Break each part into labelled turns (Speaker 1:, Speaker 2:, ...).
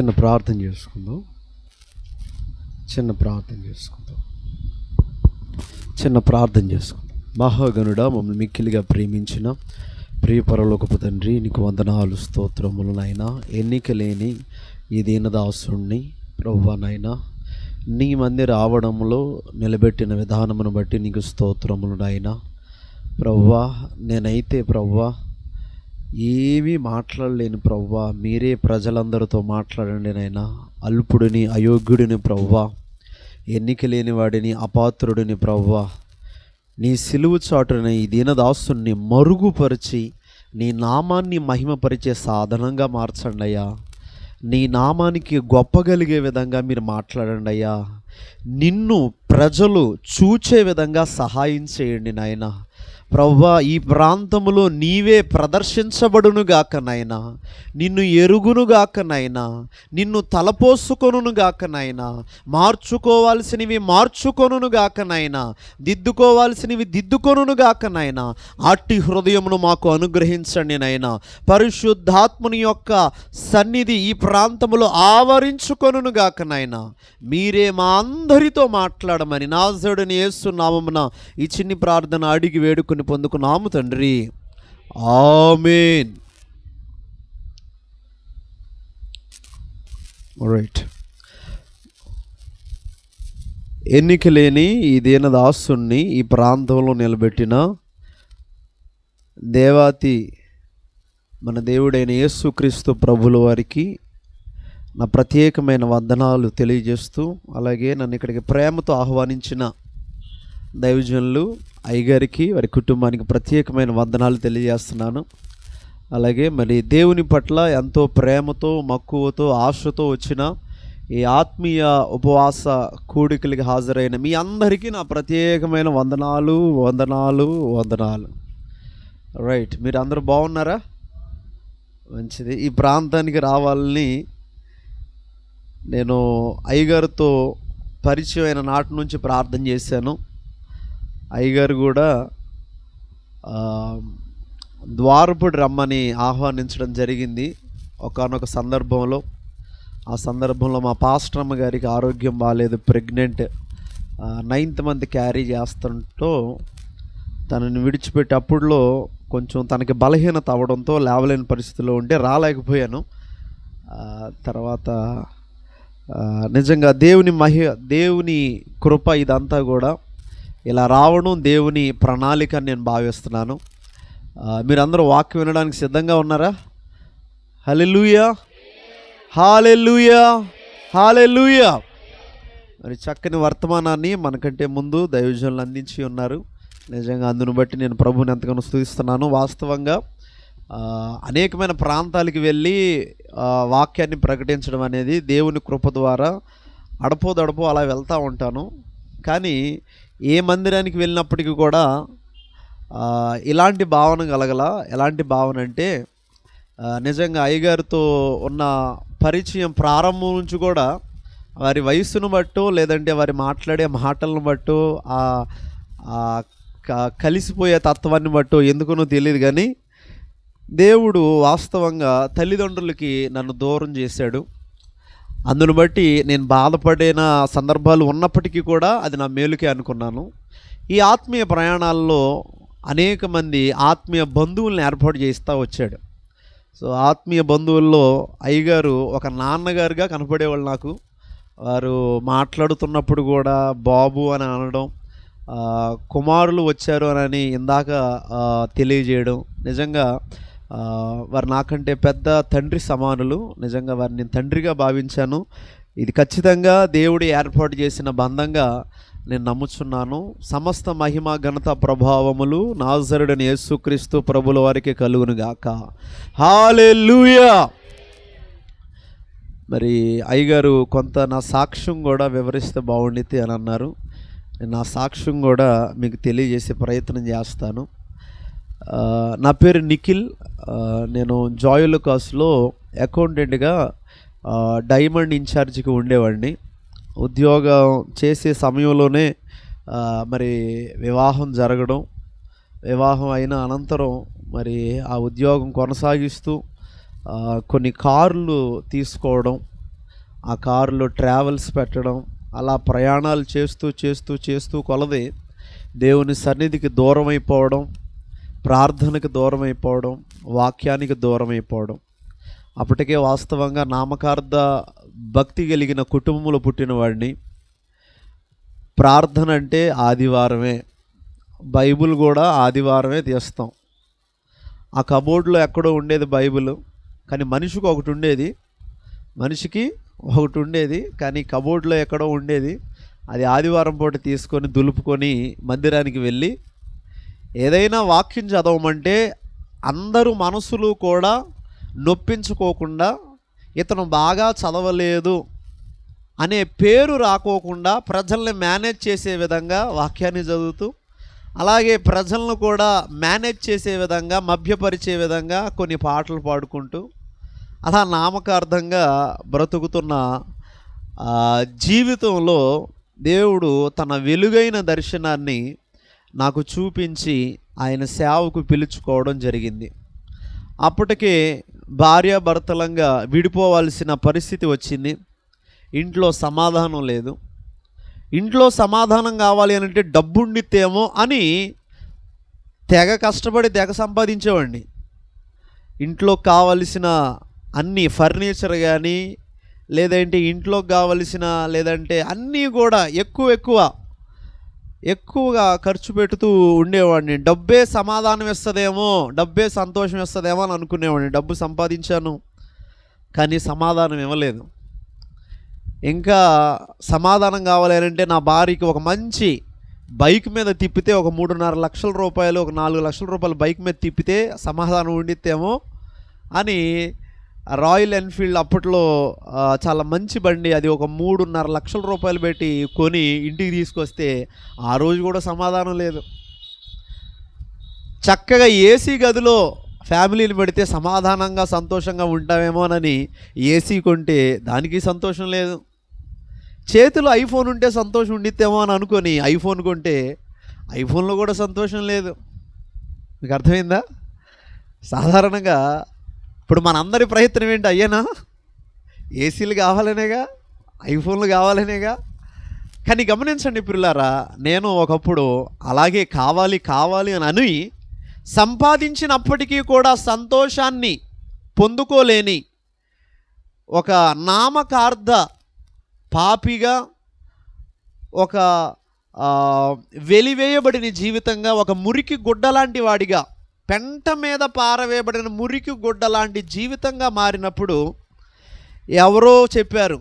Speaker 1: చిన్న ప్రార్థన చేసుకుందాం. చిన్న ప్రార్థన చేసుకుందాం. మహాగణుడా, మమ్మల్ని మిక్కిలిగా ప్రేమించిన ప్రియ పరలోకపు తండ్రి, నీకు వందనాలు, స్తోత్రములు నాయనా. ఎన్నిక లేని ఈ దీనదాసుణ్ణి ప్రభువా నాయనా, నీ మందిర ఆవడంలో నిలబెట్టిన విధానమును బట్టి నీకు స్తోత్రములు నాయనా. ప్రభువా, నేనైతే ప్రభువా ఏమీ మాట్లాడలేను ప్రభువా, మీరే ప్రజలందరితో మాట్లాడండి నాయనా. అల్పుడిని, అయోగ్యుడిని ప్రభువా, ఎన్నిక లేని వాడిని, అపాత్రుడిని ప్రభువా, నీ సిలువు చాటున ఈ దీనదాసుని మరుగుపరిచి నీ నామాన్ని మహిమపరిచే సాధనంగా మార్చండి అయ్యా. నీ నామానికి గొప్పగలిగే విధంగా మీరు మాట్లాడండి అయ్యా. నిన్ను ప్రజలు చూచే విధంగా సహాయం చేయండి నాయనా. ప్రభువా, ఈ ప్రాంతములో నీవే ప్రదర్శించబడునుగాక నాయనా. నిన్ను ఎరుగునుగాక నాయనా. నిన్ను తలపోసుకొనుగాక నాయనా. మార్చుకోవాల్సినవి మార్చుకొనుగాక నాయనా. దిద్దుకోవాల్సినవి దిద్దుకొనుగాక నాయనా. అట్టి హృదయమును మాకు అనుగ్రహించండి నాయనా. పరిశుద్ధాత్మని యొక్క సన్నిధి ఈ ప్రాంతములో ఆవరించుకొనుగాక నాయనా. మీరే మా అందరితో మాట్లాడమని నాజరుడైన యేసు నామమున ఈ చిన్ని ప్రార్థన అడిగి వేడుకొని పొందుకున్నాము తండ్రి, ఆమేన్. రైట్. ఎన్నిక లేని ఈ దీనదాసుని ఈ ప్రాంతంలో నిలబెట్టిన దేవాతి మన దేవుడైన యేసుక్రీస్తు ప్రభుల వారికి నా ప్రత్యేకమైన వందనాలు తెలియజేస్తూ, అలాగే నన్ను ఇక్కడికి ప్రేమతో ఆహ్వానించిన దైవజనులు అయ్యగారికి, వారి కుటుంబానికి ప్రత్యేకమైన వందనాలు తెలియజేస్తున్నాను. అలాగే మరి దేవుని పట్ల ఎంతో ప్రేమతో, మక్కువతో, ఆశతో వచ్చిన ఈ ఆత్మీయ ఉపవాస కూడికలకి హాజరైన మీ అందరికీ నా ప్రత్యేకమైన వందనాలు. రైట్. మీరు అందరూ బాగున్నారా? మంచిది. ఈ ప్రాంతానికి రావాలని నేను అయ్యగారితో పరిచయం అయిన నాటి నుంచి ప్రార్థన చేశాను. అయ్యగారు కూడా ద్వారపుడి రమ్మని ఆహ్వానించడం జరిగింది ఒకానొక సందర్భంలో. ఆ సందర్భంలో మా పాస్టరమ్మ గారికి ఆరోగ్యం బాగాలేదు, ప్రెగ్నెంట్, 9th month క్యారీ చేస్తుంటూ తనని విడిచిపెట్టి అప్పుడులో కొంచెం తనకి బలహీనత అవ్వడంతో లేవలేని పరిస్థితిలో ఉంటే రాలేకపోయాను. తర్వాత నిజంగా దేవుని కృప ఇదంతా కూడా ఇలా రావడం దేవుని ప్రణాళిక నేను భావిస్తున్నాను. మీరందరూ వాక్యం వినడానికి సిద్ధంగా ఉన్నారా? హల్లెలూయా, హల్లెలూయా, హల్లెలూయా. మరి చక్కని వర్తమానాన్ని మనకంటే ముందు దైవజనులు అందించి ఉన్నారు. నిజంగా అందును బట్టి నేను ప్రభువుని ఎంతగానో స్తుతిస్తున్నాను. వాస్తవంగా అనేకమైన ప్రాంతాలకు వెళ్ళి వాక్యాన్ని ప్రకటించడం అనేది దేవుని కృప ద్వారా అడపో అలా వెళ్తూ ఉంటాను. కానీ ఏ మందిరానికి వెళ్ళినప్పటికీ కూడా ఇలాంటి భావన కలగల. ఎలాంటి భావన అంటే, నిజంగా అయ్యగారితో ఉన్న పరిచయం ప్రారంభం నుంచి కూడా వారి వయస్సును బట్టో, లేదంటే వారి మాట్లాడే మాటలను బట్టో, కలిసిపోయే తత్వాన్ని బట్టో ఎందుకునో తెలియదు, కానీ దేవుడు వాస్తవంగా తల్లిదండ్రులకి నన్ను దూరం చేశాడు. అందును బట్టి నేను బాధపడిన సందర్భాలు ఉన్నప్పటికీ కూడా అది నా మేలుకే అనుకున్నాను. ఈ ఆత్మీయ ప్రయాణాల్లో అనేక మంది ఆత్మీయ బంధువుల్ని ఏర్పాటు చేస్తూ వచ్చాడు. సో ఆత్మీయ బంధువుల్లో అయ్యగారు ఒక నాన్నగారుగా కనపడేవాళ్ళు నాకు. వారు మాట్లాడుతున్నప్పుడు కూడా బాబు అని అనడం, కుమారులు వచ్చారు అని ఇందాక తెలియజేయడం, నిజంగా వారు నాకంటే పెద్ద తండ్రి సమానులు. నిజంగా వారిని నేను తండ్రిగా భావించాను. ఇది ఖచ్చితంగా దేవుడు ఏర్పాటు చేసిన బంధంగా నేను నమ్ముచున్నాను. సమస్త మహిమ, ఘనత, ప్రభావములు నాజరుడైన యేసుక్రీస్తు ప్రభుల వారికి కలుగునుగాక. హల్లెలూయా. మరి అయ్యగారు కొంత నా సాక్ష్యం కూడా వివరిస్తే బాగుండితే అని అన్నారు. నేను నా సాక్ష్యం కూడా మీకు తెలియజేసే ప్రయత్నం చేస్తాను. నా పేరు నిఖిల్. నేను జాయులుకాస్లో అకౌంటెంట్గా డైమండ్ ఇన్ఛార్జిగా ఉండేవాడిని. ఉద్యోగం చేసే సమయంలోనే మరి వివాహం జరగడం, వివాహం అయిన అనంతరం మరి ఆ ఉద్యోగం కొనసాగిస్తూ కొన్ని కార్లు తీసుకోవడం, ఆ కారులో ట్రావెల్స్ పెట్టడం, అలా ప్రయాణాలు చేస్తూ చేస్తూ చేస్తూ కొలది దేవుని సన్నిధికి దూరం అయిపోవడం, ప్రార్థనకు దూరం అయిపోవడం, వాక్యానికి దూరం అయిపోవడం. అప్పటికే వాస్తవంగా నామకార్థ భక్తి కలిగిన కుటుంబంలో పుట్టిన వాడిని. ప్రార్థన అంటే ఆదివారమే, బైబిల్ కూడా ఆదివారమే తీస్తాం. ఆ కబోర్డ్లో ఎక్కడో ఉండేది బైబిల్, కానీ మనిషికి ఒకటి ఉండేది కానీ కబోర్డ్లో ఎక్కడో ఉండేది. అది ఆదివారం పూట తీసుకొని దులుపుకొని మందిరానికి వెళ్ళి ఏదైనా వాక్యం చదవమంటే అందరూ మనసులు కూడా నొప్పించుకోకుండా, ఇతను బాగా చదవలేదు అనే పేరు రాకోకుండా ప్రజల్ని మేనేజ్ చేసే విధంగా వాక్యాన్ని చదువుతూ, అలాగే ప్రజలను కూడా మేనేజ్ చేసే విధంగా, మభ్యపరిచే విధంగా కొన్ని పాటలు పాడుకుంటూ అలా నామకార్థంగా బ్రతుకుతున్న జీవితంలో దేవుడు తన వెలుగైన దర్శనాన్ని నాకు చూపించి ఆయన సేవకు పిలుచుకోవడం జరిగింది. అప్పటికే భార్యాభర్తలంగా విడిపోవాల్సిన పరిస్థితి వచ్చింది. ఇంట్లో సమాధానం లేదు. ఇంట్లో సమాధానం కావాలి అని అంటే డబ్బుండితేమో అని తెగ కష్టపడి తెగ సంపాదించేవాడిని. ఇంట్లో కావలసిన అన్ని ఫర్నిచర్ కానీ, లేదంటే ఇంట్లోకి కావలసిన, లేదంటే అన్నీ కూడా ఎక్కువగా ఖర్చు పెడుతూ ఉండేవాడిని. డబ్బే సమాధానం ఇస్తుందేమో, డబ్బే సంతోషం ఇస్తుందేమో అని అనుకునేవాడిని. డబ్బు సంపాదించాను కానీ సమాధానం ఇవ్వలేదు. ఇంకా సమాధానం కావాలి అంటే నా భార్యకి ఒక మంచి బైక్ మీద తిప్పితే, ఒక 3.5 లక్షల రూపాయలు, ఒక 4 లక్షల రూపాయలు బైక్ మీద తిప్పితే సమాధానం ఉండిద్దేమో అని రాయల్ ఎన్ఫీల్డ్ అప్పట్లో చాలా మంచి బండి, అది ఒక 3.5 లక్షల రూపాయలు పెట్టి కొని ఇంటికి తీసుకొస్తే ఆ రోజు కూడా సమాధానం లేదు. చక్కగా ఏసీ గదిలో ఫ్యామిలీని పెడితే సమాధానంగా సంతోషంగా ఉంటామేమోనని ఏసీ కొంటే దానికి సంతోషం లేదు. చేతిలో ఐఫోన్ ఉంటే సంతోషం ఉండిద్దేమో అని అనుకొని ఐఫోన్ కొంటే ఐఫోన్లో కూడా సంతోషం లేదు. మీకు అర్థమైందా? సాధారణంగా ఇప్పుడు మనందరి ప్రయత్నం ఏంటి? అయ్యేనా ఏసీలు కావాలనేగా, ఐఫోన్లు కావాలనేగా. కానీ గమనించండి పిల్లారా, నేను ఒకప్పుడు అలాగే కావాలి అని సంపాదించినప్పటికీ కూడా సంతోషాన్ని పొందుకోలేని ఒక నామకార్థ పాపిగా, ఒక వెలివేయబడిన జీవితంగా, ఒక మురికి గుడ్డ లాంటి వాడిగా, పెంట మీద పారవేయబడిన మురికి గుడ్డ లాంటి జీవితంగా మారినప్పుడు ఎవరో చెప్పారు.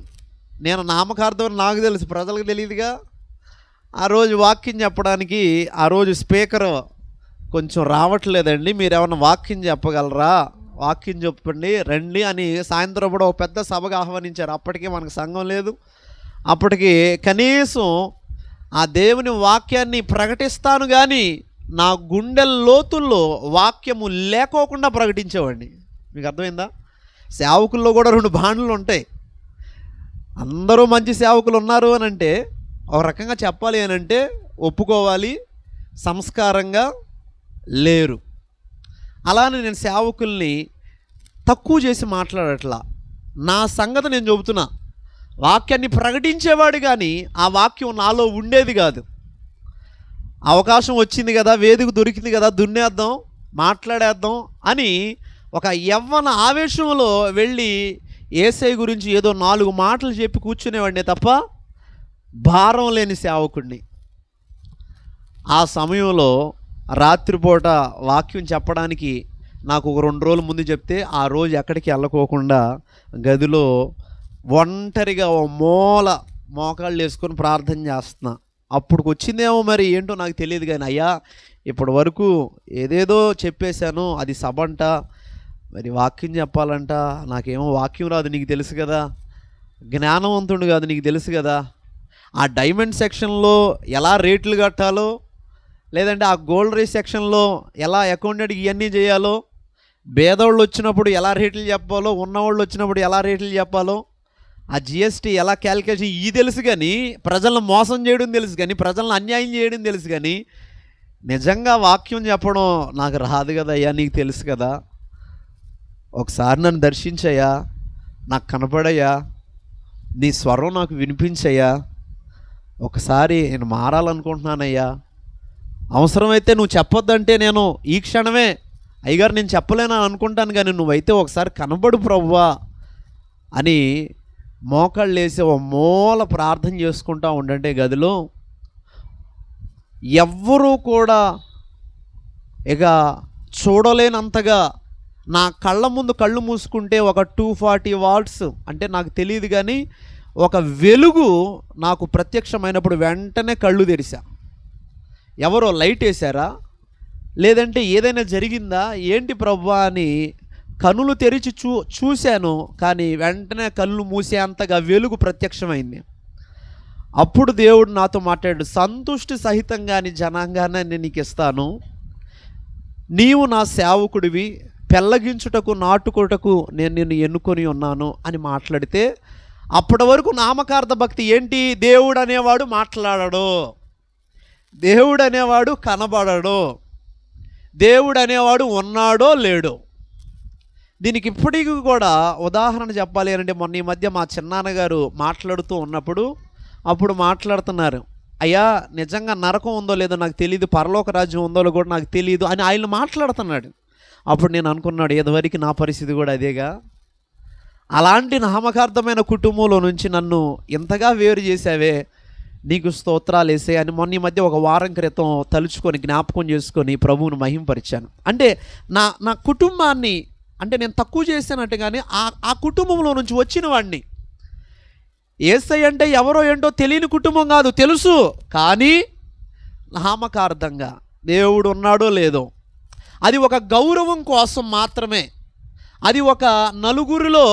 Speaker 1: నేను నామకార్థం నాకు తెలుసు, ప్రజలకు తెలియదుగా. ఆ రోజు వాక్యం చెప్పడానికి ఆ రోజు స్పీకర్ కొంచెం రావట్లేదండి, మీరు ఏమన్నా వాక్యం చెప్పగలరా, వాక్యం చెప్పండి రండి అని సాయంత్రం కూడా ఒక పెద్ద సభగా ఆహ్వానించారు. అప్పటికే మనకు సంఘం లేదు. అప్పటికి కనీసం ఆ దేవుని వాక్యాన్ని ప్రకటిస్తాను కానీ నా గుండె లోతుల్లో వాక్యము లేకోకుండా ప్రకటించేవాడిని. మీకు అర్థమైందా? సేవకుల్లో కూడా 2 బాణలు ఉంటాయి. అందరూ మంచి సేవకులు ఉన్నారు అని అంటే, ఒక రకంగా చెప్పాలి అని అంటే ఒప్పుకోవాలి, సంస్కారంగా లేరు. అలానే నేను సేవకుల్ని తక్కువ చేసి మాట్లాడట్లా. నా సంగతి నేను చెబుతున్నా. వాక్యాన్ని ప్రకటించేవాడు కానీ ఆ వాక్యం నాలో ఉండేది కాదు. అవకాశం వచ్చింది కదా, వేదిక దొరికింది కదా, దున్నేద్దాం, మాట్లాడేద్దాం అని ఒక యవ్వన ఆవేశంలో వెళ్ళి యేసయ్య గురించి ఏదో 4 మాటలు చెప్పి కూర్చునేవాడినే తప్ప భారం లేని సేవకుడిని. ఆ సమయంలో రాత్రిపూట వాక్యం చెప్పడానికి నాకు ఒక 2 రోజుల ముందు చెప్తే ఆ రోజు ఎక్కడికి వెళ్ళకోకుండా గదిలో ఒంటరిగా ఓ మూల మోకాళ్ళు వేసుకొని ప్రార్థన చేస్తున్నా. అప్పుడు వచ్చిందేమో మరి ఏంటో నాకు తెలియదు కానీ, అయ్యా ఇప్పటి వరకు ఏదేదో చెప్పేశాను, అది సభంట, మరి వాక్యం చెప్పాలంట, నాకేమో వాక్యం రాదు, నీకు తెలుసు కదా, జ్ఞానవంతుడు కాదు, నీకు తెలుసు కదా, ఆ డైమండ్ సెక్షన్లో ఎలా రేట్లు కట్టాలో, లేదంటే ఆ గోల్డ్ రేస్ సెక్షన్లో ఎలా అకౌంటెంట్కి ఇవన్నీ చేయాలో, పేదవాళ్ళు వచ్చినప్పుడు ఎలా రేట్లు చెప్పాలో, ఉన్నవాళ్ళు వచ్చినప్పుడు ఎలా రేట్లు చెప్పాలో, ఆ జిఎస్టీ ఎలా క్యాలిక్యులేషన్ ఇది తెలుసు కానీ, ప్రజలను మోసం చేయడం తెలుసు కానీ, ప్రజలను అన్యాయం చేయడం తెలుసు కానీ, నిజంగా వాక్యం చెప్పడం నాకు రాదు కదా అయ్యా, నీకు తెలుసు కదా, ఒకసారి నన్ను దర్శించయ్యా, నాకు కనపడయ్యా, నీ స్వరం నాకు వినిపించయ్యా, ఒకసారి నేను మారాలనుకుంటున్నానయ్యా, అవసరమైతే నువ్వు చెప్పొద్దంటే నేను ఈ క్షణమే అయ్యగారు నేను చెప్పలేనని అనుకుంటాను, కానీ నువ్వైతే ఒకసారి కనబడు ప్రభువా అని మోకాళ్ళు వేసి ఓ మూల ప్రార్థన చేసుకుంటా ఉండంటే గదిలో ఎవ్వరూ కూడా ఇక చూడలేనంతగా నా కళ్ళ ముందు కళ్ళు మూసుకుంటే ఒక 240 వాట్స్ అంటే నాకు తెలియదు, కానీ ఒక వెలుగు నాకు ప్రత్యక్షమైనప్పుడు వెంటనే కళ్ళు తెరిసా. ఎవరో లైట్ వేసారా, లేదంటే ఏదైనా జరిగిందా, ఏంటి ప్రభువా అని కనులు తెరిచి చూశాను, కానీ వెంటనే కళ్ళు మూసేంతగా వెలుగు ప్రత్యక్షమైంది. అప్పుడు దేవుడు నాతో మాట్లాడాడు, సంతుష్టి సహితంగా నీ జనాంగాన్ని నేను నీకు ఇస్తాను, నీవు నా సేవకుడివి, పెళ్ళగించుటకు నాటుకొటకు నేను నిన్ను ఎన్నుకొని ఉన్నాను అని మాట్లాడితే, అప్పటి వరకు నామకార్థ భక్తి ఏంటి, దేవుడు అనేవాడు మాట్లాడడు, దేవుడు అనేవాడు కనబడడు, దేవుడు అనేవాడు ఉన్నాడో లేడో. దీనికి ఇప్పటికీ కూడా ఉదాహరణ చెప్పాలి అంటే, మొన్న ఈ మధ్య మా చిన్నాన్నగారు మాట్లాడుతూ ఉన్నప్పుడు అప్పుడు మాట్లాడుతున్నారు, అయ్యా నిజంగా నరకం ఉందో లేదో నాకు తెలియదు, పరలోక రాజ్యం ఉందో కూడా నాకు తెలియదు అని ఆయన మాట్లాడుతున్నాడు. అప్పుడు నేను అనుకున్నాడు, ఇదివరకు నా పరిస్థితి కూడా అదేగా, అలాంటి నామకార్థమైన కుటుంబంలో నుంచి నన్ను ఇంతగా వేరు చేసావే, నీకు స్తోత్రాలు వేసే అని మొన్న ఈ మధ్య ఒక వారం క్రితం తలుచుకొని జ్ఞాపకం చేసుకొని ప్రభువును మహింపరిచాను. అంటే నా కుటుంబాన్ని అంటే నేను తక్కువ చేశానంటే, కానీ ఆ కుటుంబంలో నుంచి వచ్చిన వాడిని. యేసయ్య అంటే ఎవరో ఏంటో తెలియని కుటుంబం కాదు, తెలుసు, కానీ నామకార్థంగా దేవుడు ఉన్నాడో లేదో, అది ఒక గౌరవం కోసం మాత్రమే, అది ఒక నలుగురిలో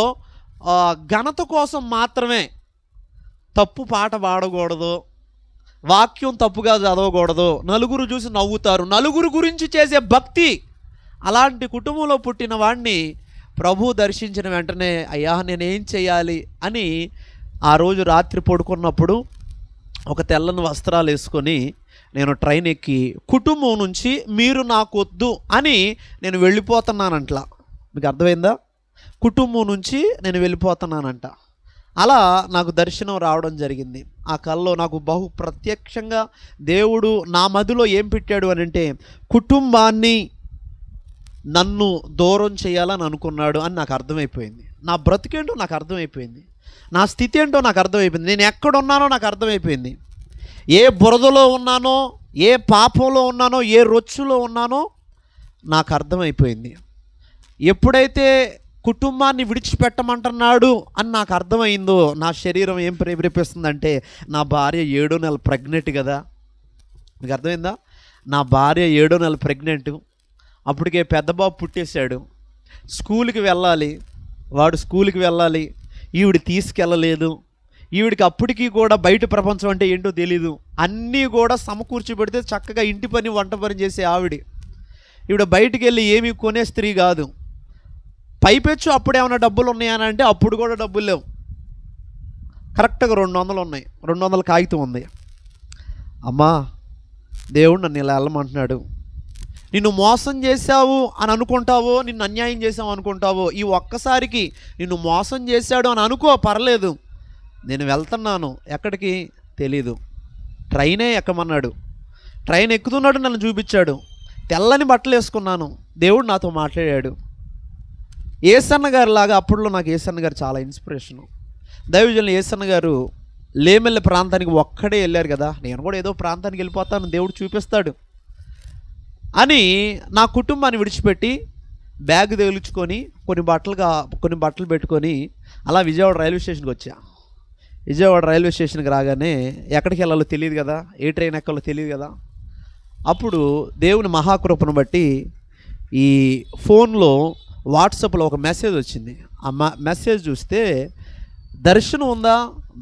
Speaker 1: ఘనత కోసం మాత్రమే. తప్పు పాట పాడకూడదు, వాక్యం తప్పుగా చదవకూడదు, నలుగురు చూసి నవ్వుతారు, నలుగురు గురించి చేసే భక్తి. అలాంటి కుటుంబంలో పుట్టిన వాడిని ప్రభు దర్శించిన వెంటనే, అయ్యా నేనేం చేయాలి అని ఆ రోజు రాత్రి పడుకున్నప్పుడు ఒక తెల్లని వస్త్రాలు వేసుకొని నేను ట్రైన్ ఎక్కి కుటుంబం నుంచి మీరు నాకు వద్దు అని నేను వెళ్ళిపోతున్నానంట. మీకు అర్థమైందా? కుటుంబం నుంచి నేను వెళ్ళిపోతున్నానంట. అలా నాకు దర్శనం రావడం జరిగింది. ఆ కల్లో నాకు బహు ప్రత్యక్షంగా దేవుడు నా మదిలో ఏం పెట్టాడు అని అంటే, కుటుంబాన్ని నన్ను దూరం చేయాలని అనుకున్నాడు అని నాకు అర్థమైపోయింది. నా బ్రతికేంటో నాకు అర్థమైపోయింది, నా స్థితి ఏంటో నాకు అర్థమైపోయింది, నేను ఎక్కడున్నానో నాకు అర్థమైపోయింది, ఏ బురదలో ఉన్నానో, ఏ పాపంలో ఉన్నానో, ఏ రొచ్చులో ఉన్నానో నాకు అర్థమైపోయింది. ఎప్పుడైతే కుటుంబాన్ని విడిచిపెట్టమంటున్నాడు అని నాకు అర్థమైందో, నా శరీరం ఏం ప్రేరేపిస్తుందంటే, నా భార్య 7వ నెల ప్రెగ్నెంట్ కదా. మీకు అర్థమైందా? నా భార్య 7వ నెల ప్రెగ్నెంట్, అప్పటికే పెద్ద బాబు పుట్టేశాడు, స్కూల్కి వెళ్ళాలి, వాడు స్కూల్కి వెళ్ళాలి, ఈవిడ తీసుకెళ్ళలేదు, ఈవిడికి అప్పటికీ కూడా బయట ప్రపంచం అంటే ఏంటో తెలీదు, అన్నీ కూడా సమకూర్చి పెడితే చక్కగా ఇంటి పని వంట పని చేసే ఈవిడ బయటికి వెళ్ళి ఏమీ కొనే స్త్రీ కాదు. పైపెచ్చు అప్పుడేమైనా డబ్బులు ఉన్నాయని అంటే అప్పుడు కూడా డబ్బులు లేవు, కరెక్ట్గా 200 ఉన్నాయి, 200 కాగితం ఉంది. అమ్మా దేవుడు నన్ను ఇలా వెళ్ళమంటున్నాడు, నిన్ను మోసం చేశావు అని అనుకుంటావో, నిన్ను అన్యాయం చేసావు అనుకుంటావో, ఈ ఒక్కసారికి నిన్ను మోసం చేశాడు అని అనుకో, పర్లేదు, నేను వెళ్తున్నాను, ఎక్కడికి తెలీదు, ట్రైనే ఎక్కమన్నాడు, ట్రైన్ ఎక్కుతున్నాడు, నన్ను చూపించాడు, తెల్లని బట్టలు వేసుకున్నాను, దేవుడు నాతో మాట్లాడాడు. ఏసన్న గారు లాగా అప్పట్లో నాకు ఏసన్న గారు చాలా ఇన్స్పిరేషను. దైవజనులు ఏసన్న గారు లేమెల్ల ప్రాంతానికి ఒక్కడే వెళ్ళారు కదా, నేను కూడా ఏదో ప్రాంతానికి వెళ్ళిపోతాను, దేవుడు చూపిస్తాడు అని నా కుటుంబాన్ని విడిచిపెట్టి బ్యాగ్ తగిలించుకొని కొన్ని బట్టలు పెట్టుకొని అలా విజయవాడ రైల్వే స్టేషన్కి వచ్చా. విజయవాడ రైల్వే స్టేషన్కి రాగానే ఎక్కడికి వెళ్ళాలో తెలియదు కదా, ఏ ట్రైన్ ఎక్కాలో తెలియదు కదా. అప్పుడు దేవుని మహాకృపను బట్టి ఈ ఫోన్లో వాట్సాప్లో ఒక మెసేజ్ వచ్చింది. ఆ మెసేజ్ చూస్తే దర్శనం ఉందా,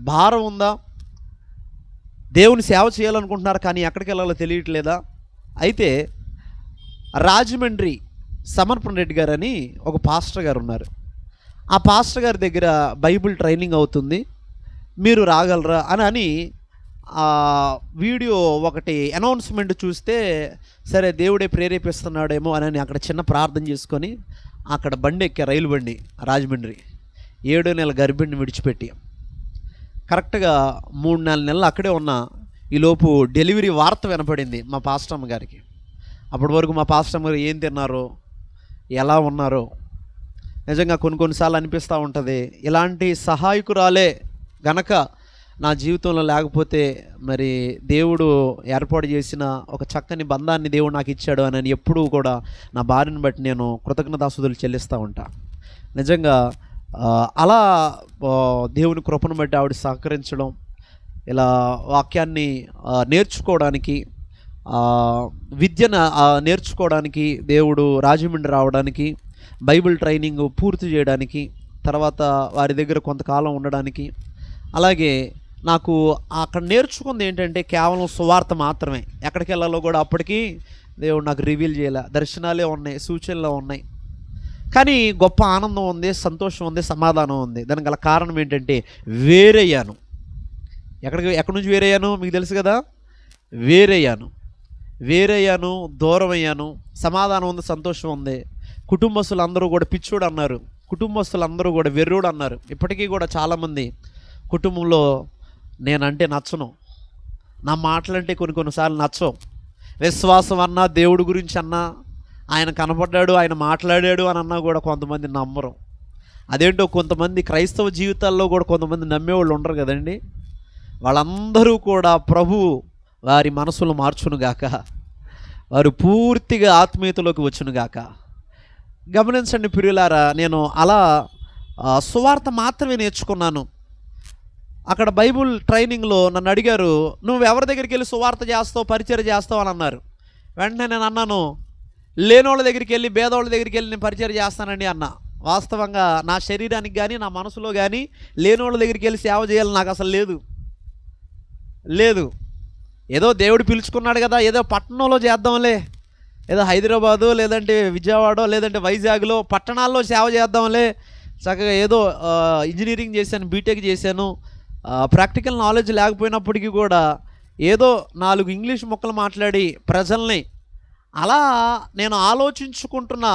Speaker 1: భారం ఉందా, దేవుని సేవ చేయాలనుకుంటున్నారు కానీ ఎక్కడికి వెళ్ళాలో తెలియట్లేదా. అయితే రాజమండ్రి సమర్పణ రెడ్డి గారు అని ఒక పాస్టర్ గారు ఉన్నారు, ఆ పాస్టర్ గారి దగ్గర బైబిల్ ట్రైనింగ్ అవుతుంది, మీరు రాగలరా అని వీడియో ఒకటి అనౌన్స్మెంట్ చూస్తే, సరే దేవుడే ప్రేరేపిస్తున్నాడేమో అని అక్కడ చిన్న ప్రార్థన చేసుకొని అక్కడ బండి ఎక్కా, రైలు బండి, రాజమండ్రి 7వ నెల గర్భిణిని విడిచిపెట్టి. కరెక్ట్గా 3-4 నెలలు అక్కడే ఉన్నా. ఈలోపు డెలివరీ వార్త వినపడింది మా పాస్టమ్మ గారికి. అప్పటి వరకు మా పాస్టమ్మ గారు ఏం తిన్నారో, ఎలా ఉన్నారో నిజంగా కొన్నిసార్లు అనిపిస్తూ ఉంటుంది, ఇలాంటి సహాయకురాలే గనక నా జీవితంలో లేకపోతే మరి దేవుడు ఏర్పాటు చేసిన ఒక చక్కని బంధాన్ని దేవుడు నాకు ఇచ్చాడు అని ఎప్పుడూ కూడా నా భార్యను బట్టి నేను కృతజ్ఞతాస్తుతులు చెల్లిస్తూ ఉంటా. నిజంగా అలా దేవుని కృపను బట్టి ఆవిడ సహకరించడం, ఇలా వాక్యాన్ని నేర్చుకోవడానికి, విద్యను నేర్చుకోవడానికి, దేవుడు రాజమండ్రి రావడానికి, బైబిల్ ట్రైనింగ్ పూర్తి చేయడానికి, తర్వాత వారి దగ్గర కొంతకాలం ఉండడానికి, అలాగే నాకు అక్కడ నేర్చుకుంది ఏంటంటే కేవలం సువార్త మాత్రమే. ఎక్కడికి వెళ్ళాలో కూడా అప్పటికి దేవుడు నాకు రివీల్ చేయలే. దర్శనాలే ఉన్నాయి, సూచనలు ఉన్నాయి, కానీ గొప్ప ఆనందం ఉంది, సంతోషం ఉంది, సమాధానం ఉంది. దానికి గల కారణం ఏంటంటే వేరయ్యాను. ఎక్కడి నుంచి వేరయ్యాను మీకు తెలుసు కదా. వేరయ్యాను, దూరం అయ్యాను. సమాధానం ఉంది, సంతోషం ఉంది. కుటుంబస్తులు అందరూ కూడా పిచ్చోడు అన్నారు, కుటుంబస్తులు అందరూ కూడా వెర్రోడు అన్నారు. ఇప్పటికీ కూడా చాలామంది కుటుంబంలో నేనంటే నచ్చను, నా మాటలంటే కొన్నిసార్లు నచ్చవు. విశ్వాసం అన్నా, దేవుడి గురించి అన్నా, ఆయన కనపడ్డాడు, ఆయన మాట్లాడాడు అని అన్నా కూడా కొంతమంది నమ్మరు. అదేంటో కొంతమంది క్రైస్తవ జీవితాల్లో కూడా కొంతమంది నమ్మేవాళ్ళు ఉండరు కదండి. వాళ్ళందరూ కూడా ప్రభు వారి మనసులు మార్చునుగాక, వారు పూర్తిగా ఆత్మీయతలోకి వచ్చునుగాక. గమనించండి ప్రియులారా, నేను అలా సువార్త మాత్రమే నేర్చుకున్నాను. అక్కడ బైబుల్ ట్రైనింగ్లో నన్ను అడిగారు, నువ్వు ఎవరి దగ్గరికి వెళ్ళి సువార్త చేస్తావు, పరిచయం చేస్తావు అని అన్నారు. వెంటనే నేను అన్నాను, లేనోళ్ళ దగ్గరికి వెళ్ళి, పేదోళ్ళ దగ్గరికి వెళ్ళి నేను పరిచయం చేస్తానండి అన్నా. వాస్తవంగా నా శరీరానికి కానీ నా మనసులో కానీ లేనోళ్ళ దగ్గరికి వెళ్ళి సేవ చేయాలని నాకు అసలు లేదు. ఏదో దేవుడు పిలుచుకున్నాడు కదా, ఏదో పట్టణంలో చేద్దాంలే, ఏదో హైదరాబాదు లేదంటే విజయవాడ లేదంటే వైజాగ్లో పట్టణాల్లో సేవ చేద్దాంలే, చక్కగా ఏదో ఇంజనీరింగ్ చేశాను, బీటెక్ చేశాను, ప్రాక్టికల్ నాలెడ్జ్ లేకపోయినప్పటికీ కూడా ఏదో 4 ఇంగ్లీష్ ముక్కలు మాట్లాడి ప్రజల్ని అలా నేను ఆలోచించుకుంటున్న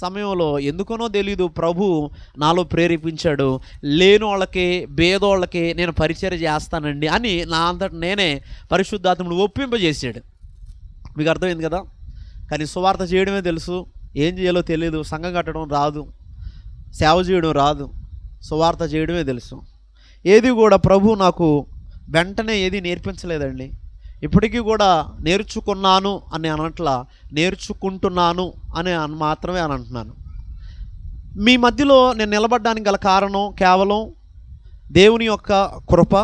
Speaker 1: సమయంలో ఎందుకనో తెలీదు ప్రభు నాలో ప్రేరేపించాడు, లేని వాళ్ళకి, పేదోళ్ళకి నేను పరిచర్య చేస్తానండి అని నా అంతట నేనే పరిశుద్ధాత్ముడు ఒప్పింపజేసాడు. మీకు అర్థమైంది కదా. కానీ సువార్త చేయడమే తెలుసు, ఏం చేయాలో తెలియదు. సంఘం కట్టడం రాదు, సేవ చేయడం రాదు, సువార్త చేయడమే తెలుసు. ఏది కూడా ప్రభు నాకు వెంటనే ఏది నేర్పించలేదండి. ఇప్పటికీ కూడా నేర్చుకున్నాను అని అనట్లా, నేర్చుకుంటున్నాను అని మాత్రమే అని అంటున్నాను. మీ మధ్యలో నేను నిలబడడానికి గల కారణం కేవలం దేవుని యొక్క కృప,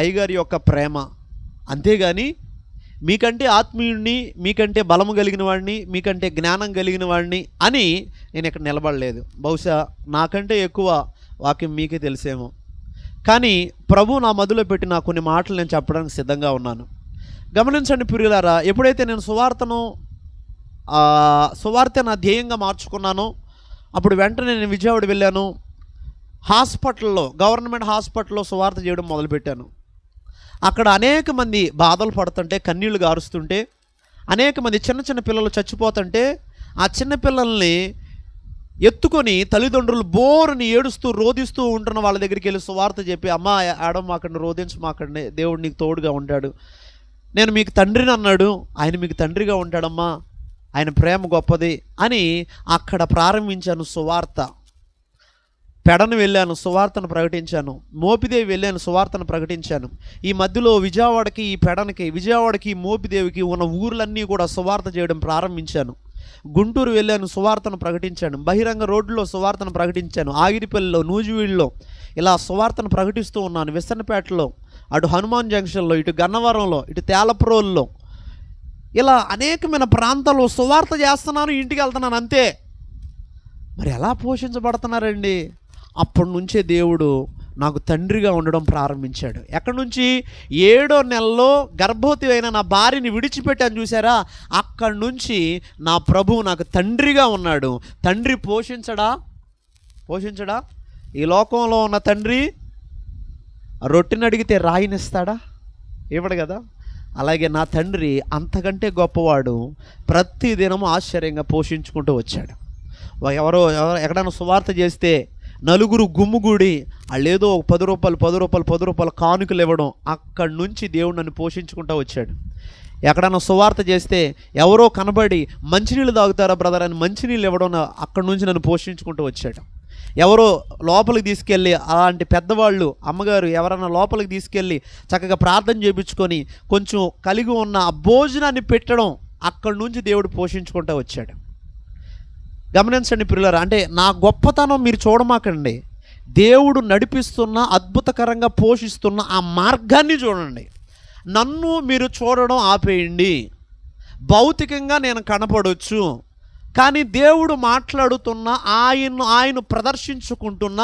Speaker 1: అయ్యగారి యొక్క ప్రేమ. అంతేగాని మీకంటే ఆత్మీయుడిని, మీకంటే బలము కలిగిన వాడిని, మీకంటే జ్ఞానం కలిగిన వాడిని అని నేను ఇక్కడ నిలబడలేదు. బహుశా నాకంటే ఎక్కువ వాక్యం మీకే తెలిసేమో. కానీ ప్రభు నా మధ్యలో పెట్టిన కొన్ని మాటలు నేను చెప్పడానికి సిద్ధంగా ఉన్నాను. గమనించండి ప్రియులారా, ఎప్పుడైతే నేను సువార్త నా ధ్యేయంగా మార్చుకున్నానో అప్పుడు వెంటనే నేను విజయవాడ వెళ్ళాను. హాస్పిటల్లో, గవర్నమెంట్ హాస్పిటల్లో సువార్త చేయడం మొదలుపెట్టాను. అక్కడ అనేక మంది బాధలు పడుతుంటే, కన్నీళ్లు గారుస్తుంటే, అనేక మంది చిన్న పిల్లలు చచ్చిపోతుంటే, ఆ చిన్న పిల్లల్ని ఎత్తుకొని తల్లిదండ్రులు బోరుని ఏడుస్తూ రోధిస్తూ ఉంటున్న వాళ్ళ దగ్గరికి వెళ్ళి సువార్త చెప్పి, అమ్మ ఆడమాకండి, రోధించమాకండి, దేవుడు నీకు తోడుగా ఉంటాడు, నేను మీకు తండ్రిని అన్నాడు, ఆయన మీకు తండ్రిగా ఉంటాడమ్మా, ఆయన ప్రేమ గొప్పది అని అక్కడ ప్రారంభించాను సువార్త. పెడను వెళ్ళాను, సువార్తను ప్రకటించాను. మోపిదేవి వెళ్ళాను, సువార్తను ప్రకటించాను. ఈ మధ్యలో విజయవాడకి, ఈ పెడనకి, విజయవాడకి, మోపిదేవికి ఉన్న ఊర్లన్నీ కూడా సువార్త చేయడం ప్రారంభించాను. గుంటూరు వెళ్ళాను, సువార్తను ప్రకటించాను. బహిరంగ రోడ్లో సువార్తను ప్రకటించాను. ఆగిరిపల్లిలో, నూజివీడులో ఇలా సువార్తను ప్రకటిస్తూ ఉన్నాను. విసన్నపేటలో, అటు హనుమాన్ జంక్షన్లో, ఇటు గన్నవరంలో, ఇటు తేలప్రోల్లో, ఇలా అనేకమైన ప్రాంతాల్లో సువార్త చేస్తున్నాను, ఇంటికి వెళ్తున్నాను, అంతే. మరి ఎలా పోషించబడుతున్నారండి? అప్పటి నుంచే దేవుడు నాకు తండ్రిగా ఉండడం ప్రారంభించాడు. ఎక్కడి నుంచి? 7వ నెలలో గర్భవతి అయిన నా భార్యని విడిచిపెట్టాను చూసారా, అక్కడి నుంచి నా ప్రభువు నాకు తండ్రిగా ఉన్నాడు. తండ్రి పోషించడా? ఈ లోకంలో ఉన్న తండ్రి రొట్టెని అడిగితే రాయినిస్తాడా? ఇవ్వడు కదా. అలాగే నా తండ్రి అంతకంటే గొప్పవాడు. ప్రతి దినము ఆశ్చర్యంగా పోషించుకుంటూ వచ్చాడు. ఎక్కడైనా సువార్త చేస్తే నలుగురు గుమ్ముగూడి వాళ్ళేదో ఒక 10 రూపాయలు 10 రూపాయలు 10 రూపాయలు కానుకలు ఇవ్వడం, అక్కడి నుంచి దేవుడు నన్ను పోషించుకుంటూ వచ్చాడు. ఎక్కడన్నా సువార్త చేస్తే ఎవరో కనబడి మంచినీళ్ళు తాగుతారా బ్రదర్ అని మంచినీళ్ళు ఇవ్వడం, అక్కడి నుంచి నన్ను పోషించుకుంటూ వచ్చాడు. ఎవరో లోపలికి తీసుకెళ్ళి, అలాంటి పెద్దవాళ్ళు అమ్మగారు ఎవరన్నా లోపలికి తీసుకెళ్ళి చక్కగా ప్రార్థన చేయించుకొని కొంచెం కలిగి ఉన్న ఆ భోజనాన్ని పెట్టడం, అక్కడి నుంచి దేవుడు పోషించుకుంటూ వచ్చాడు. గమనించండి ప్రియులారా, అంటే నా గొప్పతనం మీరు చూడమాకండి, దేవుడు నడిపిస్తున్న అద్భుతకరంగా పోషిస్తున్న ఆ మార్గాన్ని చూడండి. నన్ను మీరు చూడడం ఆపేయండి. భౌతికంగా నేను కనపడవచ్చు, కానీ దేవుడు మాట్లాడుతున్న ఆయన ప్రదర్శించుకుంటున్న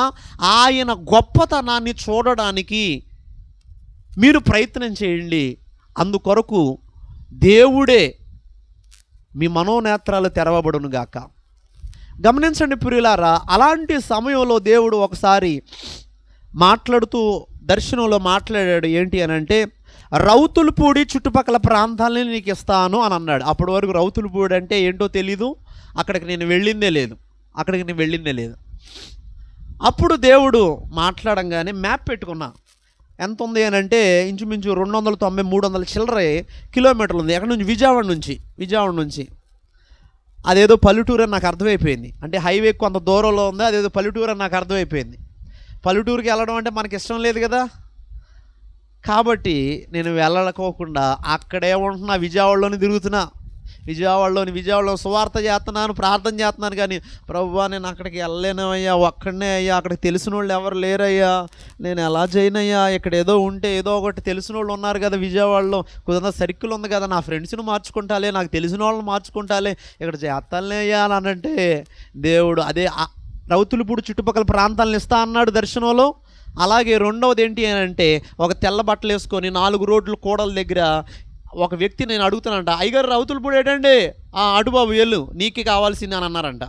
Speaker 1: ఆయన గొప్పతనాన్ని చూడడానికి మీరు ప్రయత్నం చేయండి. అందుకొరకు దేవుడే మీ మనోనేత్రాలు తెరవబడును గాక. గమనించండి ప్రియులారా, అలాంటి సమయంలో దేవుడు ఒకసారి మాట్లాడుతూ దర్శనంలో మాట్లాడాడు. ఏంటి అని అంటే, రౌతులపూడి చుట్టుపక్కల ప్రాంతాలని నీకు ఇస్తాను అని అన్నాడు. అప్పటి వరకు రౌతులపూడి అంటే ఏంటో తెలీదు, అక్కడికి నేను వెళ్ళిందే లేదు. అప్పుడు దేవుడు మాట్లాడంగానే మ్యాప్ పెట్టుకున్నా. ఎంత ఉంది అని అంటే ఇంచుమించు 290 300 చిల్లర కిలోమీటర్లు ఉంది. ఎక్కడి నుంచి? విజయవాడ నుంచి. అదేదో పల్లెటూరు అని నాకు అర్థమైపోయింది. అంటే హైవే కొంత దూరంలో ఉంది, అదేదో పల్లెటూరు అని నాకు అర్థమైపోయింది. పల్లెటూరుకి వెళ్ళడం అంటే మనకి ఇష్టం లేదు కదా, కాబట్టి నేను వెళ్ళకోకుండా అక్కడే ఉంటున్నా, విజయవాడలో సువార్త చేస్తున్నాను, ప్రార్థన చేస్తున్నాను. కానీ ప్రభువా నేను అక్కడికి వెళ్ళలేనయ్యా, ఒక్కడనే అయ్యా, అక్కడికి తెలిసిన వాళ్ళు ఎవరు లేరయ్యా, నేను ఎలా చేయనయ్యా, ఇక్కడ ఏదో ఉంటే ఏదో ఒకటి తెలిసిన వాళ్ళు ఉన్నారు కదా విజయవాడలో, కుదర సర్కిల్ ఉంది కదా, నా ఫ్రెండ్స్ని మార్చుకుంటాలే, నాకు తెలిసిన వాళ్ళని మార్చుకుంటాలే, ఇక్కడ చేస్తాలే అయ్యా అని అంటే, దేవుడు అదే రౌతులపూడి చుట్టుపక్కల ప్రాంతాలను ఇస్తా అన్నాడు దర్శనంలో. అలాగే రెండవది ఏంటి అని అంటే, ఒక తెల్ల బట్టలు వేసుకొని 4 రోడ్లు కూడల దగ్గర ఒక వ్యక్తి నేను అడుగుతానంట, అయ్యగారు రౌతులపూడి ఏంటండి, అటుబాబు వెళ్ళు నీకు కావాల్సింది అని అన్నారంట.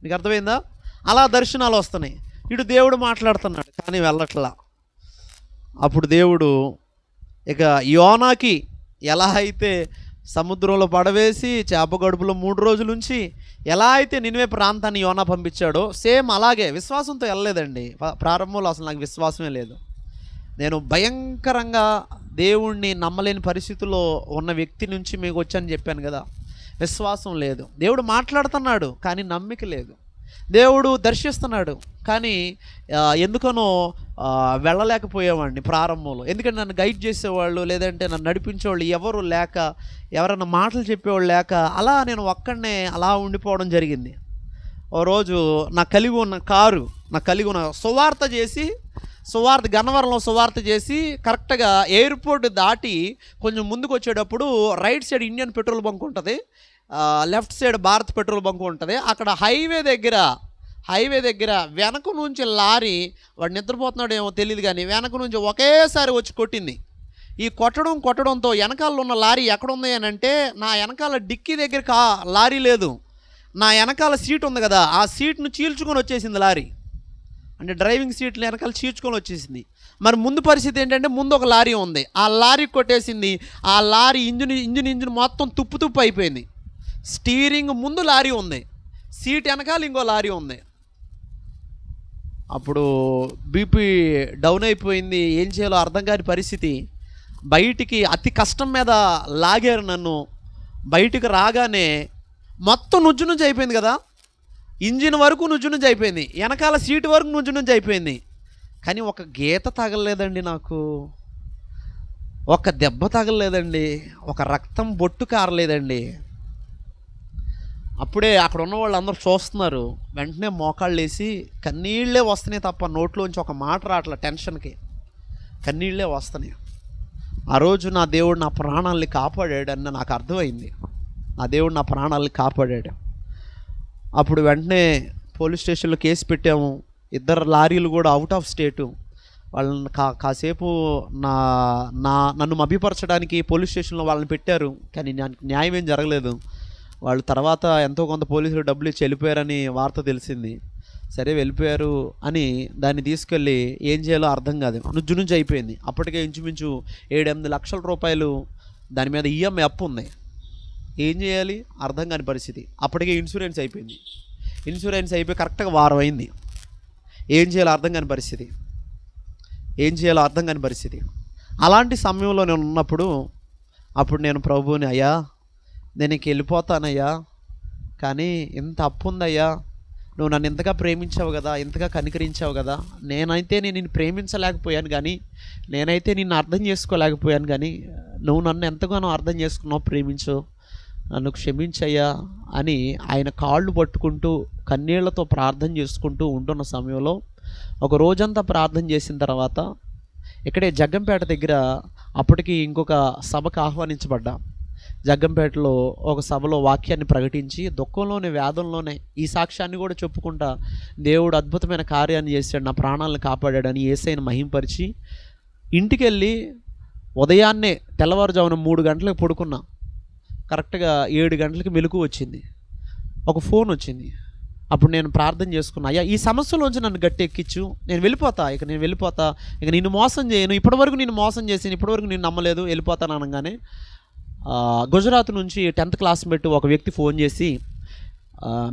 Speaker 1: నీకు అర్థమైందా? అలా దర్శనాలు వస్తున్నాయి. ఇటు దేవుడు మాట్లాడుతున్నాడు కానీ వెళ్ళట్లా. అప్పుడు దేవుడు ఇక యోనాకి ఎలా అయితే సముద్రంలో పడవేసి చేప గడుపులో 3 రోజుల నుంచి ఎలా అయితే నినివే ప్రాంతాన్ని యోనా పంపించాడో, సేమ్ అలాగే విశ్వాసంతో వెళ్ళలేదండి. ప్రారంభంలో అసలు నాకు విశ్వాసమే లేదు. నేను భయంకరంగా దేవుణ్ణి నమ్మలేని పరిస్థితుల్లో ఉన్న వ్యక్తి నుంచి మీకు వచ్చాను చెప్పాను కదా. విశ్వాసం లేదు. దేవుడు మాట్లాడుతున్నాడు కానీ నమ్మిక లేదు. దేవుడు దర్శిస్తున్నాడు కానీ ఎందుకనో వెళ్ళలేకపోయేవాడిని ప్రారంభంలో. ఎందుకంటే నన్ను గైడ్ చేసేవాళ్ళు, లేదంటే నన్ను నడిపించేవాళ్ళు ఎవరు లేక, ఎవరైనా మాటలు చెప్పేవాళ్ళు లేక, అలా నేను ఒక్కడనే అలా ఉండిపోవడం జరిగింది. ఓ రోజు నాకు కలిగి ఉన్న గన్నవరంలో సువార్త చేసి కరెక్ట్గా ఎయిర్పోర్ట్ దాటి కొంచెం ముందుకు వచ్చేటప్పుడు right side Indian petrol bunk ఉంటుంది, left side Bharat petrol bunk ఉంటుంది. అక్కడ హైవే దగ్గర వెనక నుంచి లారీ, వాడు నిద్రపోతున్నాడు ఏమో తెలియదు కానీ వెనక నుంచి ఒకేసారి వచ్చి కొట్టింది. ఈ కొట్టడంతో వెనకాల ఉన్న లారీ ఎక్కడుంది అని అంటే, నా వెనకాల డిక్కీ దగ్గర లారీ లేదు, నా వెనకాల సీట్ ఉంది కదా, ఆ సీట్ను చీల్చుకొని వచ్చేసింది లారీ. అంటే డ్రైవింగ్ సీట్లు వెనకాల చీల్చుకొని వచ్చేసింది. మరి ముందు పరిస్థితి ఏంటంటే, ముందు ఒక లారీ ఉంది, ఆ లారీ కొట్టేసింది. ఆ లారీ ఇంజిన్ మొత్తం తుప్పు అయిపోయింది. స్టీరింగ్ ముందు లారీ ఉంది, సీట్ వెనకాల ఇంకో లారీ ఉంది. అప్పుడు బీపీ డౌన్ అయిపోయింది. ఏం చేయాలో అర్థం కాని పరిస్థితి. బయటికి అతి కష్టం మీద లాగారు నన్ను. బయటికి రాగానే మొత్తం నుంచి అయిపోయింది కదా, ఇంజిన్ వరకు నుంచి అయిపోయింది, వెనకాల సీటు వరకు నుంచి అయిపోయింది. కానీ ఒక గీత తగలలేదండి, నాకు ఒక దెబ్బ తగలలేదండి, ఒక రక్తం బొట్టు కారలేదండి. అప్పుడే అక్కడ ఉన్న వాళ్ళు అందరూ చూస్తున్నారు. వెంటనే మోకాళ్ళు వేసి కన్నీళ్ళే వస్తున్నాయి తప్ప నోట్లోంచి ఒక మాట రావట్లే. టెన్షన్కి కన్నీళ్ళే వస్తున్నాయి. ఆ రోజు నా దేవుడు నా ప్రాణాలని కాపాడాడు అని నాకు అర్థమైంది. నా దేవుడు నా ప్రాణాలని కాపాడాడు. అప్పుడు వెంటనే పోలీస్ స్టేషన్లో కేసు పెట్టాము. 2 లారీలు కూడా అవుట్ ఆఫ్ స్టేటు. వాళ్ళని కాసేపు నన్ను మభ్యపరచడానికి పోలీస్ స్టేషన్లో వాళ్ళని పెట్టారు. కానీ న్యాయం ఏం జరగలేదు. వాళ్ళు తర్వాత ఎంతో కొంత పోలీసులు డబ్బులు ఇచ్చి వెళ్ళిపోయారని వార్త తెలిసింది. సరే వెళ్ళిపోయారు అని దాన్ని తీసుకెళ్ళి ఏం చేయాలో అర్థం కాదు, నుంచి అయిపోయింది. అప్పటికే ఇంచుమించు 7-8 లక్షల రూపాయలు దాని మీద ఈఎంఐ అప్పు ఉంది. ఏం చేయాలి అర్థం కాని పరిస్థితి. అప్పటికే ఇన్సూరెన్స్ అయిపోయి కరెక్ట్గా వారం అయింది. ఏం చేయాలో అర్థం కాని పరిస్థితి. అలాంటి సమయంలో నేను ఉన్నప్పుడు అప్పుడు నేను ప్రభువుని, అయ్యా నేను ఇంక వెళ్ళిపోతానయ్యా, కానీ ఇంత అప్పు ఉందయ్యా, నువ్వు నన్ను ఇంతగా ప్రేమించావు కదా, ఇంతగా కనికరించావు కదా, నేనైతే నిన్ను ప్రేమించలేకపోయాను కానీ, నేనైతే నిన్ను అర్థం చేసుకోలేకపోయాను కానీ, నువ్వు నన్ను ఎంతగానో అర్థం చేసుకున్నావు, ప్రేమించు, నన్ను క్షమించయ్యా అని ఆయన కాళ్ళు పట్టుకుంటూ కన్నీళ్లతో ప్రార్థన చేసుకుంటూ ఉంటున్న సమయంలో ఒక రోజంతా ప్రార్థన చేసిన తర్వాత ఇక్కడే జగ్గంపేట దగ్గర అప్పటికి ఇంకొక సభకు ఆహ్వానించబడ్డా. జగ్గంపేటలో ఒక సభలో వాక్యాన్ని ప్రకటించి దుఃఖంలోనే, వేదంలోనే ఈ సాక్ష్యాన్ని కూడా చెప్పుకుంటా దేవుడు అద్భుతమైన కార్యాన్ని చేశాడు, నా ప్రాణాలను కాపాడాడని యేసయ్యను మహింపరిచి ఇంటికి వెళ్ళి ఉదయాన్నే తెల్లవారుజామున 3 గంటలకు పడుకున్నా. కరెక్ట్గా 7 గంటలకి మెలకు వచ్చింది. ఒక ఫోన్ వచ్చింది. అప్పుడు నేను ప్రార్థన చేసుకున్నా, అయ్యా ఈ సమస్యలోంచి నన్ను గట్టి ఎక్కించు, నేను వెళ్ళిపోతా, ఇక నిన్ను మోసం చేయను, ఇప్పటివరకు నేను మోసం చేసాను, ఇప్పటివరకు నేను నమ్మలేదు, వెళ్ళిపోతాను అనగానే గుజరాత్ నుంచి 10th క్లాస్మేట్ ఒక వ్యక్తి ఫోన్ చేసి,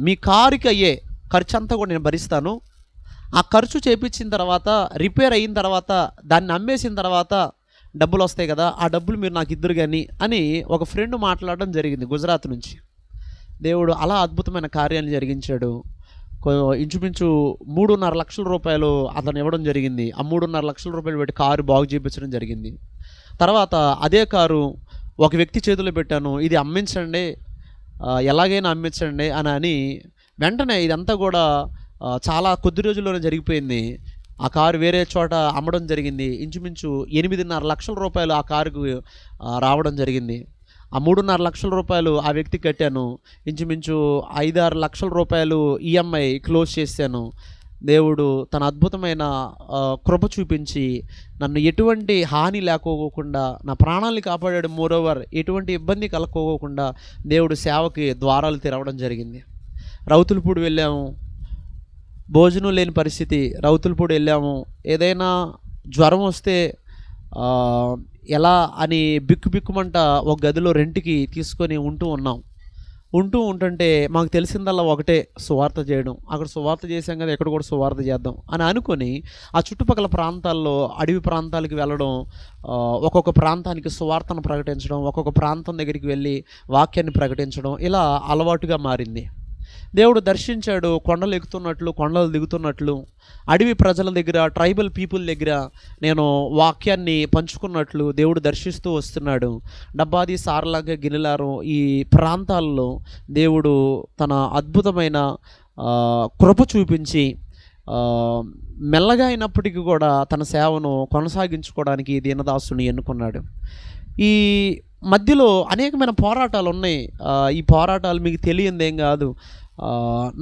Speaker 1: మీ కారుకి అయ్యే ఖర్చు అంతా కూడా నేను భరిస్తాను, ఆ ఖర్చు చేపించిన తర్వాత రిపేర్ అయిన తర్వాత దాన్ని అమ్మేసిన తర్వాత డబ్బులు వస్తాయి కదా, ఆ డబ్బులు మీరు నాకు ఇద్దరు కానీ అని ఒక ఫ్రెండ్ మాట్లాడడం జరిగింది గుజరాత్ నుంచి. దేవుడు అలా అద్భుతమైన కార్యాన్ని జరిగించాడు. ఇంచుమించు 3.5 లక్షల రూపాయలు అతను ఇవ్వడం జరిగింది. ఆ 3.5 లక్షల రూపాయలు పెట్టి కారు బాగు చేయించడం జరిగింది. తర్వాత అదే కారు ఒక వ్యక్తి చేతిలో పెట్టాను, ఇది అమ్మించండి, ఎలాగైనా అమ్మించండి అని వెంటనే ఇదంతా కూడా చాలా కొద్ది రోజుల్లోనే జరిగిపోయింది. ఆ కారు వేరే చోట అమ్మడం జరిగింది. ఇంచుమించు 8.5 లక్షల రూపాయలు ఆ కారుకు రావడం జరిగింది. ఆ 3.5 లక్షల రూపాయలు ఆ వ్యక్తికి కట్టాను. ఇంచుమించు 5-6 లక్షల రూపాయలు ఈఎంఐ క్లోజ్ చేశాను. దేవుడు తన అద్భుతమైన కృప చూపించి నన్ను ఎటువంటి హాని లేకోకుండా నా ప్రాణాలను కాపాడాడు. మోరోవర్ ఎటువంటి ఇబ్బంది కలక్కోకుండా దేవుడు సేవకి ద్వారాలు తెరవడం జరిగింది. రౌతులపూడి వెళ్ళాము, భోజనం లేని పరిస్థితి. రౌతులపూడి వెళ్ళాము, ఏదైనా జ్వరం వస్తే ఎలా అని బిక్కుమంట ఒక గదిలో రెంట్కి తీసుకొని ఉంటుంటే మాకు తెలిసిందల్లా ఒకటే, సువార్త చేయడం. అక్కడ సువార్త చేసాం కదా, ఎక్కడ కూడా సువార్త చేద్దాం అని అనుకొని ఆ చుట్టుపక్కల ప్రాంతాల్లో అడవి ప్రాంతాలకు వెళ్ళడం, ఒక్కొక్క ప్రాంతానికి సువార్తను ప్రకటించడం, ఒక్కొక్క ప్రాంతం దగ్గరికి వెళ్ళి వాక్యాన్ని ప్రకటించడం ఇలా అలవాటుగా మారింది. దేవుడు దర్శించాడు. కొండలు ఎక్కుతున్నట్లు, కొండలు దిగుతున్నట్లు, అడవి ప్రజల దగ్గర, ట్రైబల్ పీపుల్ దగ్గర నేను వాక్యాన్ని పంచుకున్నట్లు దేవుడు దర్శిస్తూ వస్తున్నాడు. డబ్బాది, సారలాగా, గిన్నెలారం ఈ ప్రాంతాల్లో దేవుడు తన అద్భుతమైన కృప చూపించి మెల్లగా అయినప్పటికీ కూడా తన సేవను కొనసాగించుకోవడానికి దీనదాసుని ఎన్నుకున్నాడు. ఈ మధ్యలో అనేకమైన పోరాటాలు ఉన్నాయి. ఈ పోరాటాలు మీకు తెలియందేం కాదు.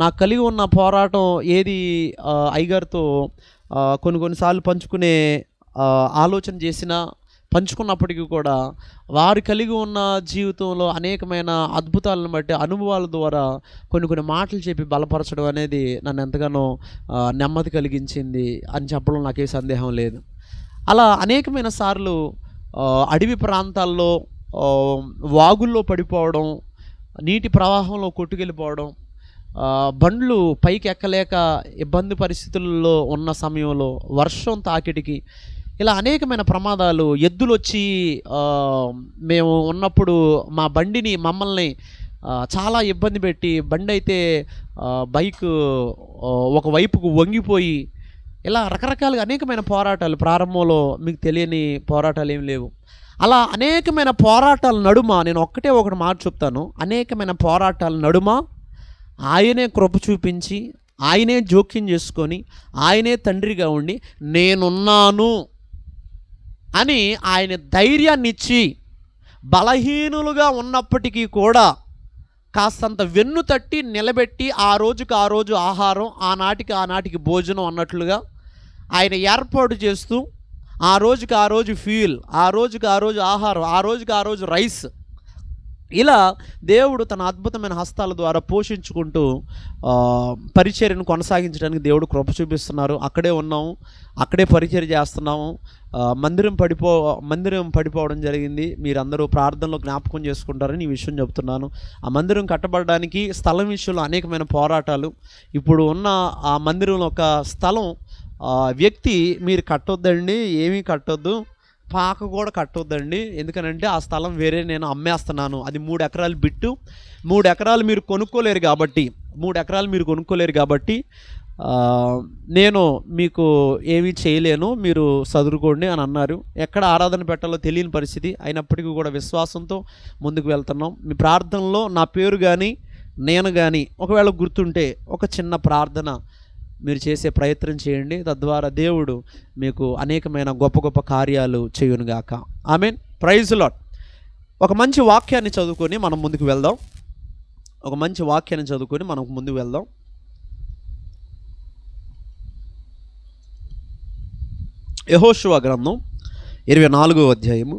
Speaker 1: నాకు కలిగి ఉన్న పోరాటం ఏది, అయ్యగారితో కొన్నిసార్లు పంచుకునే ఆలోచన చేసినా, పంచుకున్నప్పటికీ కూడా వారు కలిగి ఉన్న జీవితంలో అనేకమైన అద్భుతాలను బట్టి అనుభవాల ద్వారా కొన్ని మాటలు చెప్పి బలపరచడం అనేది నన్ను ఎంతగానో నెమ్మది కలిగించింది అని చెప్పడం నాకే సందేహం లేదు. అలా అనేకమైన సార్లు అడవి ప్రాంతాల్లో వాగుల్లో పడిపోవడం, నీటి ప్రవాహంలో కొట్టుకెళ్ళిపోవడం, బండ్లు పైకి ఎక్కలేక ఇబ్బంది పరిస్థితుల్లో ఉన్న సమయంలో వర్షం తాకిడికి ఇలా అనేకమైన ప్రమాదాలు, ఎద్దులు వచ్చి మేము ఉన్నప్పుడు మా బండిని మమ్మల్ని చాలా ఇబ్బంది పెట్టి, బండి అయితే బైక్ ఒకవైపుకు వంగిపోయి ఇలా రకరకాలుగా అనేకమైన పోరాటాలు. ప్రారంభంలో మీకు తెలియని పోరాటాలు ఏం లేవు. అలా అనేకమైన పోరాటాల నడుమ నేను ఒకటి మాట చెప్తాను. అనేకమైన పోరాటాల నడుమ ఆయనే కృప చూపించి, ఆయనే జోక్యం చేసుకొని, ఆయనే తండ్రిగా ఉండి నేనున్నాను అని ఆయన ధైర్యాన్ని ఇచ్చి, బలహీనులుగా ఉన్నప్పటికీ కూడా కాస్తంత వెన్ను తట్టి నిలబెట్టి ఆ రోజు ఆహారం, ఆనాటికి భోజనం అన్నట్లుగా ఆయన ఏర్పాటు చేస్తూ, ఆ రోజు ఫ్యూయల్, ఆ రోజు ఆహారం, ఆ రోజు రైస్, ఇలా దేవుడు తన అద్భుతమైన హస్తాల ద్వారా పోషించుకుంటూ పరిచర్యను కొనసాగించడానికి దేవుడు కృప చూపిస్తున్నారు. అక్కడే ఉన్నాము, అక్కడే పరిచర్య చేస్తున్నాము. మందిరం పడిపోవడం జరిగింది. మీరందరూ ప్రార్థనలో జ్ఞాపకం చేసుకుంటారని ఈ విషయం చెప్తున్నాను. ఆ మందిరం కట్టబడడానికి స్థలం విషయంలో అనేకమైన పోరాటాలు. ఇప్పుడు ఉన్న ఆ మందిరంలో ఒక స్థలం వ్యక్తి, మీరు కట్టొద్దండి, ఏమీ కట్టొద్దు, పాక కూడా కట్టొద్దండి, ఎందుకనంటే ఆ స్థలం వేరే నేను అమ్మేస్తున్నాను, అది 3 ఎకరాలు బిట్టు, 3 ఎకరాలు మీరు కొనుక్కోలేరు కాబట్టి 3 ఎకరాలు మీరు కొనుక్కోలేరు కాబట్టి నేను మీకు ఏమీ చేయలేను, మీరు చదువుకోండి అని అన్నారు. ఎక్కడ ఆరాధన పెట్టాలో తెలియని పరిస్థితి అయినప్పటికీ కూడా విశ్వాసంతో ముందుకు వెళ్తున్నాం. మీ ప్రార్థనలో నా పేరు కానీ నేను కానీ ఒకవేళ గుర్తుంటే ఒక చిన్న ప్రార్థన మీరు చేసే ప్రయత్నం చేయండి. తద్వారా దేవుడు మీకు అనేకమైన గొప్ప గొప్ప కార్యాలు చేయునుగాక. ఆమేన్. Praise lord. ఒక మంచి వాక్యాన్ని చదువుకొని మనం ముందుకు వెళ్దాం. యెహోషువ గ్రంథం 24వ అధ్యాయము